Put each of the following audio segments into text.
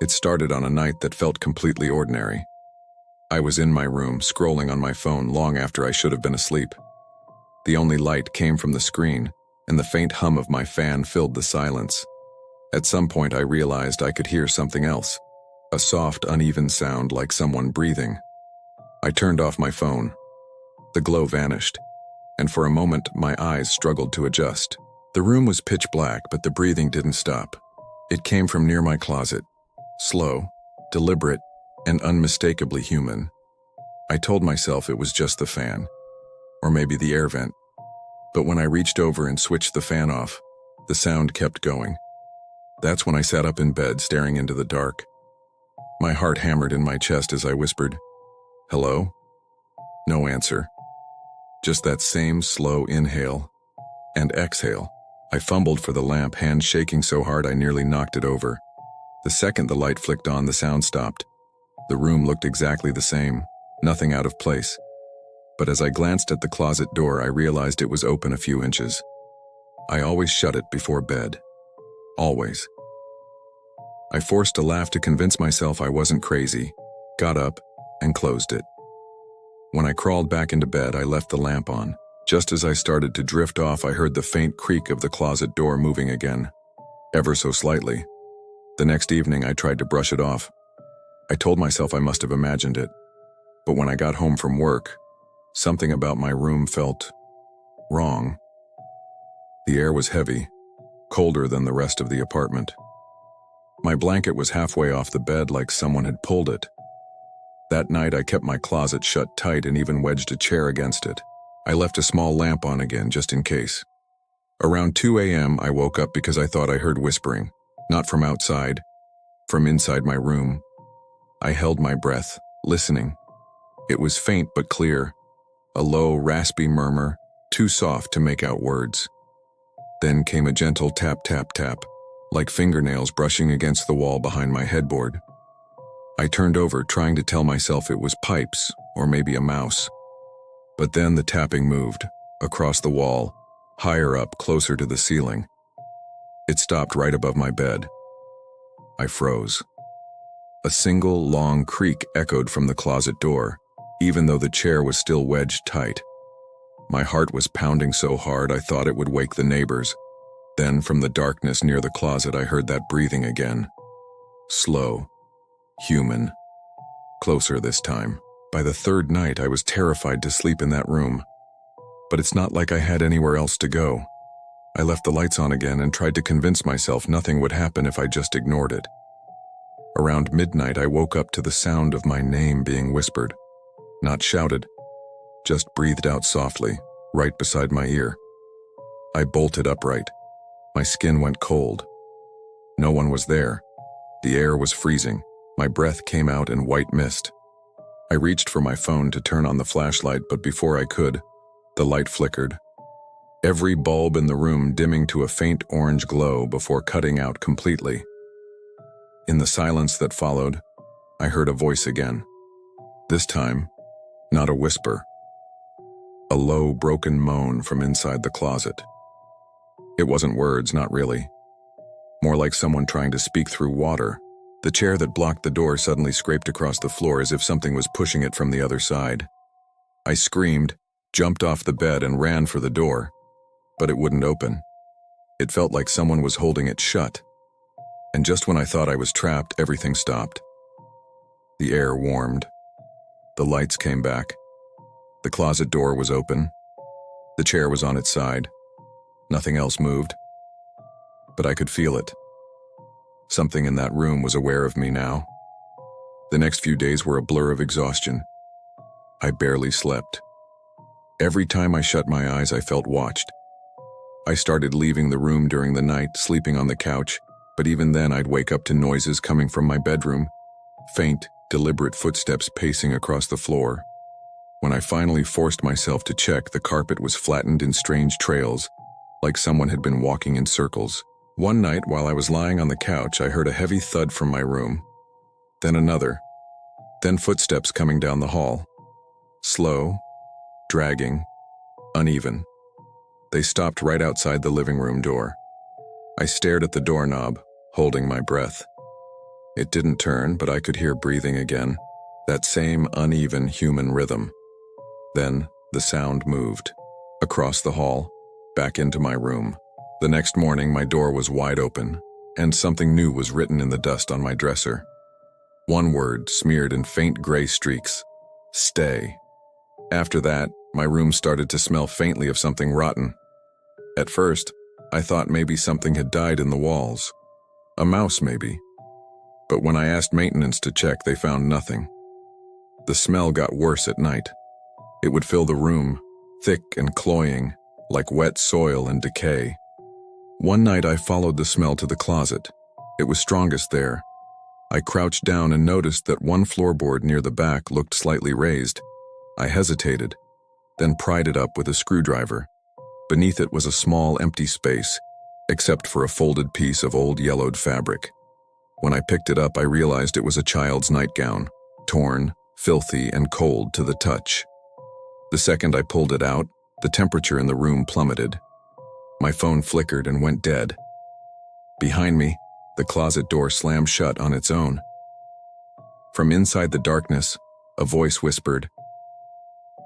It started on a night that felt completely ordinary. I was in my room, scrolling on my phone long after I should have been asleep. The only light came from the screen, and the faint hum of my fan filled the silence. At some point I realized I could hear something else, a soft, uneven sound like someone breathing. I turned off my phone. The glow vanished, and for a moment my eyes struggled to adjust. The room was pitch black, but the breathing didn't stop. It came from near my closet, slow, deliberate, and unmistakably human. I told myself it was just the fan, or maybe the air vent. But when I reached over and switched the fan off, the sound kept going. That's when I sat up in bed, staring into the dark. My heart hammered in my chest as I whispered, "Hello?" No answer. Just that same slow inhale and exhale. I fumbled for the lamp, hand shaking so hard I nearly knocked it over. The second the light flicked on, the sound stopped. The room looked exactly the same, nothing out of place. But as I glanced at the closet door, I realized it was open a few inches. I always shut it before bed. Always. I forced a laugh to convince myself I wasn't crazy, got up, and closed it. When I crawled back into bed, I left the lamp on. Just as I started to drift off, I heard the faint creak of the closet door moving again, ever so slightly. The next evening, I tried to brush it off. I told myself I must have imagined it. But when I got home from work, something about my room felt wrong. The air was heavy, colder than the rest of the apartment. My blanket was halfway off the bed, like someone had pulled it. That night, I kept my closet shut tight and even wedged a chair against it. I left a small lamp on again, just in case. Around 2 a.m., I woke up because I thought I heard whispering, not from outside, from inside my room. I held my breath, listening. It was faint but clear, a low, raspy murmur, too soft to make out words. Then came a gentle tap, tap, tap, like fingernails brushing against the wall behind my headboard. I turned over, trying to tell myself it was pipes, or maybe a mouse. But then the tapping moved, across the wall, higher up, closer to the ceiling. It stopped right above my bed. I froze. A single, long creak echoed from the closet door, even though the chair was still wedged tight. My heart was pounding so hard I thought it would wake the neighbors. Then, from the darkness near the closet, I heard that breathing again. Slow. Human. Closer this time. By the third night, I was terrified to sleep in that room. But it's not like I had anywhere else to go. I left the lights on again and tried to convince myself nothing would happen if I just ignored it. Around midnight, I woke up to the sound of my name being whispered. Not shouted, just breathed out softly, right beside my ear. I bolted upright. My skin went cold. No one was there. The air was freezing. My breath came out in white mist. I reached for my phone to turn on the flashlight, but before I could, the light flickered. Every bulb in the room dimming to a faint orange glow before cutting out completely. In the silence that followed, I heard a voice again. This time, not a whisper. A low, broken moan from inside the closet. It wasn't words, not really. More like someone trying to speak through water. The chair that blocked the door suddenly scraped across the floor as if something was pushing it from the other side. I screamed, jumped off the bed, and ran for the door. But it wouldn't open. It felt like someone was holding it shut. And just when I thought I was trapped, everything stopped. The air warmed. The lights came back. The closet door was open. The chair was on its side. Nothing else moved. But I could feel it. Something in that room was aware of me now. The next few days were a blur of exhaustion. I barely slept. Every time I shut my eyes, I felt watched. I started leaving the room during the night, sleeping on the couch, but even then I'd wake up to noises coming from my bedroom. Faint, deliberate footsteps pacing across the floor. When I finally forced myself to check, the carpet was flattened in strange trails, like someone had been walking in circles. One night, while I was lying on the couch, I heard a heavy thud from my room. Then another. Then footsteps coming down the hall. Slow, dragging, uneven. They stopped right outside the living room door. I stared at the doorknob, holding my breath. It didn't turn, but I could hear breathing again, that same uneven human rhythm. Then, the sound moved. Across the hall, back into my room. The next morning, my door was wide open, and something new was written in the dust on my dresser. One word, smeared in faint gray streaks: stay. After that, my room started to smell faintly of something rotten. At first, I thought maybe something had died in the walls. A mouse, maybe. But when I asked maintenance to check, they found nothing. The smell got worse at night. It would fill the room, thick and cloying, like wet soil and decay. One night I followed the smell to the closet. It was strongest there. I crouched down and noticed that one floorboard near the back looked slightly raised. I hesitated, then pried it up with a screwdriver. Beneath it was a small, empty space, except for a folded piece of old yellowed fabric. When I picked it up, I realized it was a child's nightgown, torn, filthy, and cold to the touch. The second I pulled it out, the temperature in the room plummeted. My phone flickered and went dead. Behind me, the closet door slammed shut on its own. From inside the darkness, a voice whispered,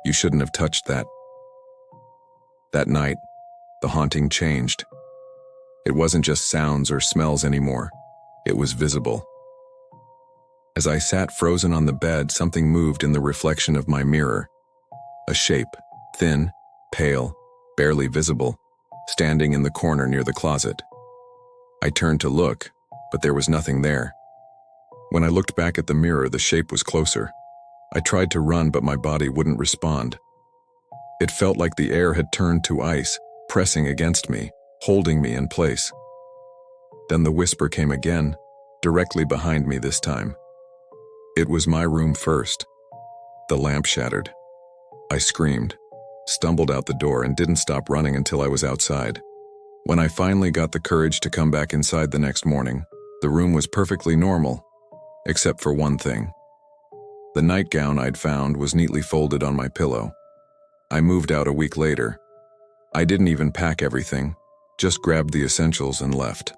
"You shouldn't have touched that." That night, the haunting changed. It wasn't just sounds or smells anymore. It was visible. As I sat frozen on the bed, something moved in the reflection of my mirror. A shape, thin, pale, barely visible, standing in the corner near the closet. I turned to look, but there was nothing there. When I looked back at the mirror, the shape was closer. I tried to run, but my body wouldn't respond. It felt like the air had turned to ice, pressing against me, holding me in place. Then the whisper came again, directly behind me this time. It was my room first. The lamp shattered. I screamed, stumbled out the door, and didn't stop running until I was outside. When I finally got the courage to come back inside the next morning, the room was perfectly normal, except for one thing. The nightgown I'd found was neatly folded on my pillow. I moved out a week later. I didn't even pack everything, just grabbed the essentials and left.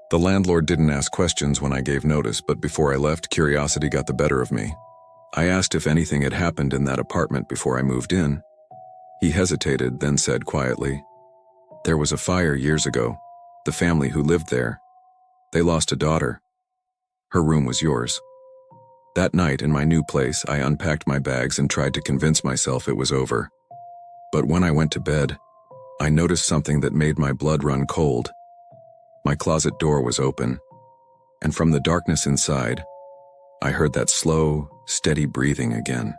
The landlord didn't ask questions when I gave notice, but before I left, curiosity got the better of me. I asked if anything had happened in that apartment before I moved in. He hesitated, then said quietly, "There was a fire years ago. The family who lived there, they lost a daughter. Her room was yours." That night in my new place, I unpacked my bags and tried to convince myself it was over. But when I went to bed, I noticed something that made my blood run cold. My closet door was open, and from the darkness inside, I heard that slow, steady breathing again.